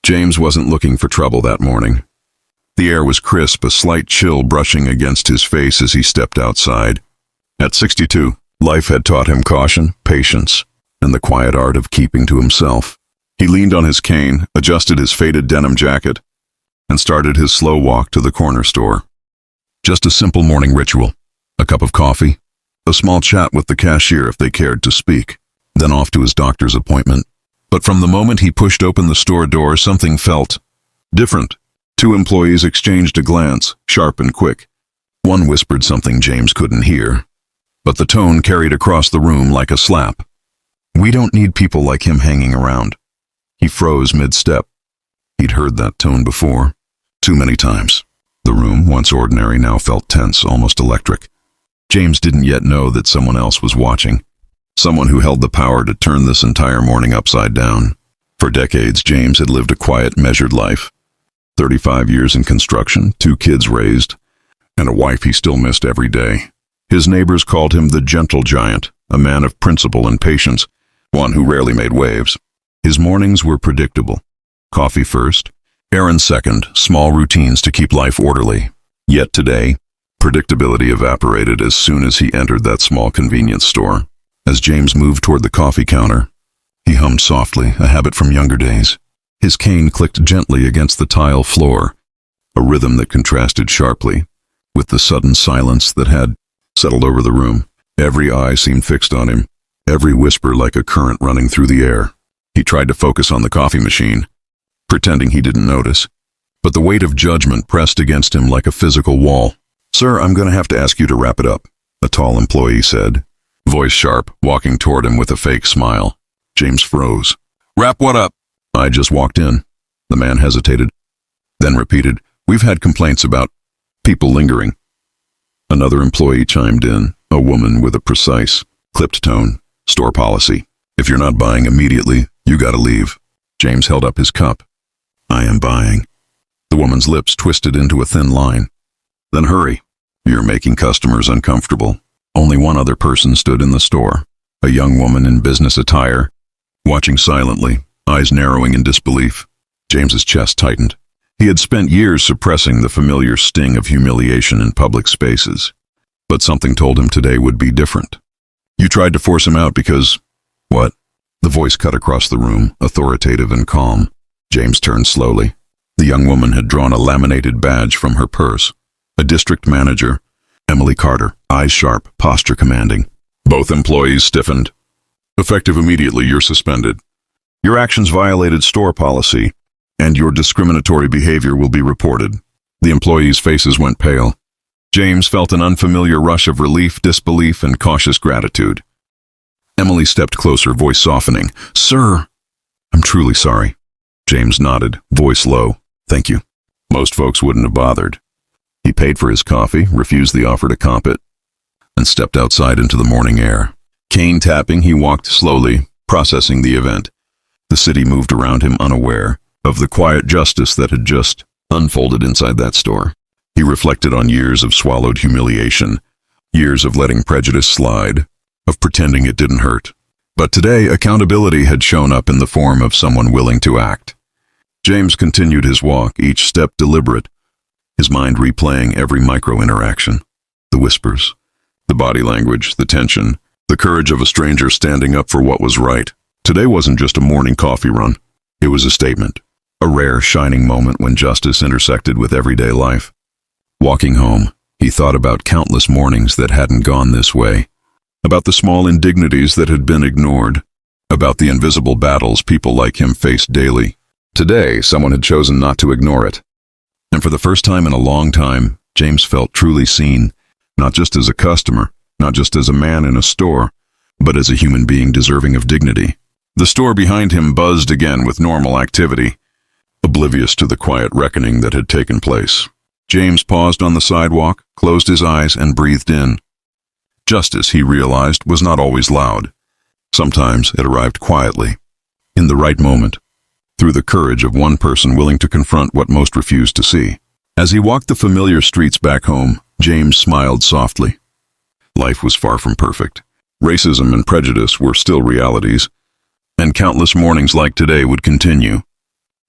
James wasn't looking for trouble that morning. The air was crisp, a slight chill brushing against his face as he stepped outside. At 62, life had taught him caution, patience, and the quiet art of keeping to himself. He leaned on his cane, adjusted his faded denim jacket, and started his slow walk to the corner store. Just a simple morning ritual. A cup of coffee, a small chat with the cashier if they cared to speak, then off to his doctor's appointment. But from the moment he pushed open the store door, something felt different. Two employees exchanged a glance, sharp and quick. One whispered something James couldn't hear, but the tone carried across the room like a slap. "We don't need people like him hanging around." He froze mid-step. He'd heard that tone before, too many times. The room, once ordinary, now felt tense, almost electric. James didn't yet know that someone else was watching. Someone who held the power to turn this entire morning upside down. For decades, James had lived a quiet, measured life. 35 years in construction, 2 kids raised, and a wife he still missed every day. His neighbors called him the gentle giant, a man of principle and patience, one who rarely made waves. His mornings were predictable. Coffee first, errands second, small routines to keep life orderly. Yet today, predictability evaporated as soon as he entered that small convenience store. As James moved toward the coffee counter, he hummed softly, a habit from younger days. His cane clicked gently against the tile floor, a rhythm that contrasted sharply with the sudden silence that had settled over the room. Every eye seemed fixed on him, every whisper like a current running through the air. He tried to focus on the coffee machine, pretending he didn't notice, but the weight of judgment pressed against him like a physical wall. "Sir, I'm going to have to ask you to wrap it up," a tall employee said, voice sharp, walking toward him with a fake smile. James froze. "Wrap what up?" "I just walked in." The man hesitated, then repeated, "We've had complaints about people lingering." Another employee chimed in, a woman with a precise, clipped tone. "Store policy. If you're not buying immediately, you gotta leave." James held up his cup. "I am buying." The woman's lips twisted into a thin line. "Then hurry. You're making customers uncomfortable." Only one other person stood in the store, a young woman in business attire, watching silently, eyes narrowing in disbelief. James's chest tightened. He had spent years suppressing the familiar sting of humiliation in public spaces, but something told him today would be different. "You tried to force him out because..." "What?" The voice cut across the room, authoritative and calm. James turned slowly. The young woman had drawn a laminated badge from her purse. A district manager, Emily Carter, eyes sharp, posture commanding. Both employees stiffened. "Effective immediately, you're suspended. Your actions violated store policy, and your discriminatory behavior will be reported." The employees' faces went pale. James felt an unfamiliar rush of relief, disbelief, and cautious gratitude. Emily stepped closer, voice softening. "Sir." "I'm truly sorry." James nodded, voice low. "Thank you." Most folks wouldn't have bothered. He paid for his coffee, refused the offer to comp it, and stepped outside into the morning air. Cane tapping, he walked slowly, processing the event. The city moved around him unaware of the quiet justice that had just unfolded inside that store. He reflected on years of swallowed humiliation, years of letting prejudice slide, of pretending it didn't hurt. But today, accountability had shown up in the form of someone willing to act. James continued his walk, each step deliberate, his mind replaying every micro-interaction. The whispers, the body language, the tension, the courage of a stranger standing up for what was right. Today wasn't just a morning coffee run. It was a statement, a rare, shining moment when justice intersected with everyday life. Walking home, he thought about countless mornings that hadn't gone this way, about the small indignities that had been ignored, about the invisible battles people like him faced daily. Today, someone had chosen not to ignore it. And for the first time in a long time, James felt truly seen, not just as a customer, not just as a man in a store, but as a human being deserving of dignity. The store behind him buzzed again with normal activity, oblivious to the quiet reckoning that had taken place. James paused on the sidewalk, closed his eyes, and breathed in. Justice, he realized, was not always loud. Sometimes it arrived quietly, in the right moment, through the courage of one person willing to confront what most refused to see. As he walked the familiar streets back home, James smiled softly. Life was far from perfect. Racism and prejudice were still realities, and countless mornings like today would continue.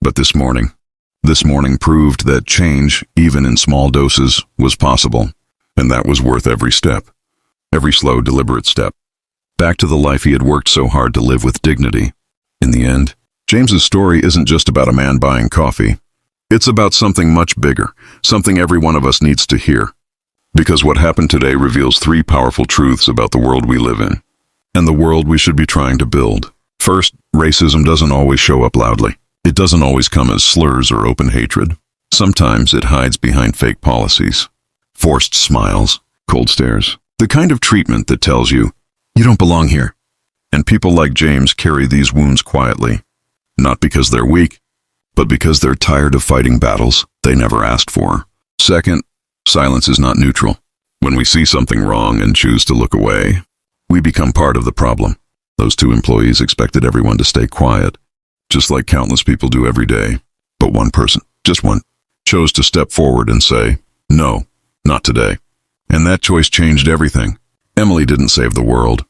But this morning proved that change, even in small doses, was possible. And that was worth every step. Every slow, deliberate step. Back to the life he had worked so hard to live with dignity. In the end, James's story isn't just about a man buying coffee. It's about something much bigger, something every one of us needs to hear. Because what happened today reveals three powerful truths about the world we live in, and the world we should be trying to build. First, racism doesn't always show up loudly. It doesn't always come as slurs or open hatred. Sometimes it hides behind fake policies, forced smiles, cold stares, the kind of treatment that tells you, you don't belong here. And people like James carry these wounds quietly, not because they're weak, but because they're tired of fighting battles they never asked for. Second, silence is not neutral. When we see something wrong and choose to look away, we become part of the problem. Those two employees expected everyone to stay quiet, just like countless people do every day. But one person, just one, chose to step forward and say, no, not today. And that choice changed everything. Emily didn't save the world.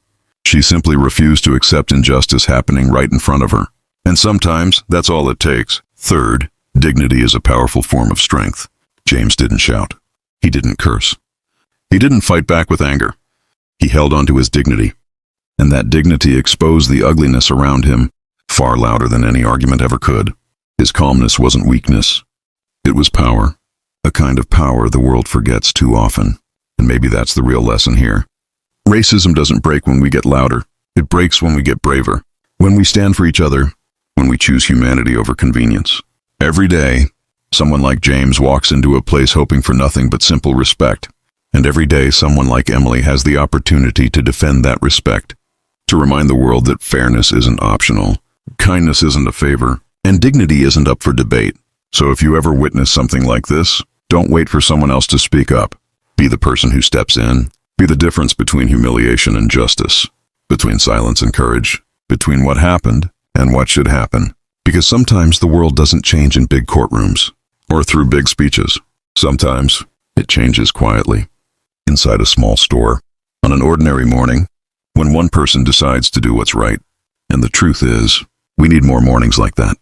She simply refused to accept injustice happening right in front of her. And sometimes that's all it takes. Third, dignity is a powerful form of strength. James didn't shout. He didn't curse. He didn't fight back with anger. He held on to his dignity. And that dignity exposed the ugliness around him far louder than any argument ever could. His calmness wasn't weakness. It was power. A kind of power the world forgets too often. And maybe that's the real lesson here. Racism doesn't break when we get louder. It breaks when we get braver. When we stand for each other. When we choose humanity over convenience. Every day, someone like James walks into a place hoping for nothing but simple respect. And every day, someone like Emily has the opportunity to defend that respect. To remind the world that fairness isn't optional, kindness isn't a favor, and dignity isn't up for debate. So if you ever witness something like this, don't wait for someone else to speak up. Be the person who steps in. Be the difference between humiliation and justice. Between silence and courage. Between what happened and what should happen. Because sometimes the world doesn't change in big courtrooms or through big speeches. Sometimes it changes quietly, inside a small store, on an ordinary morning, when one person decides to do what's right. And the truth is, we need more mornings like that.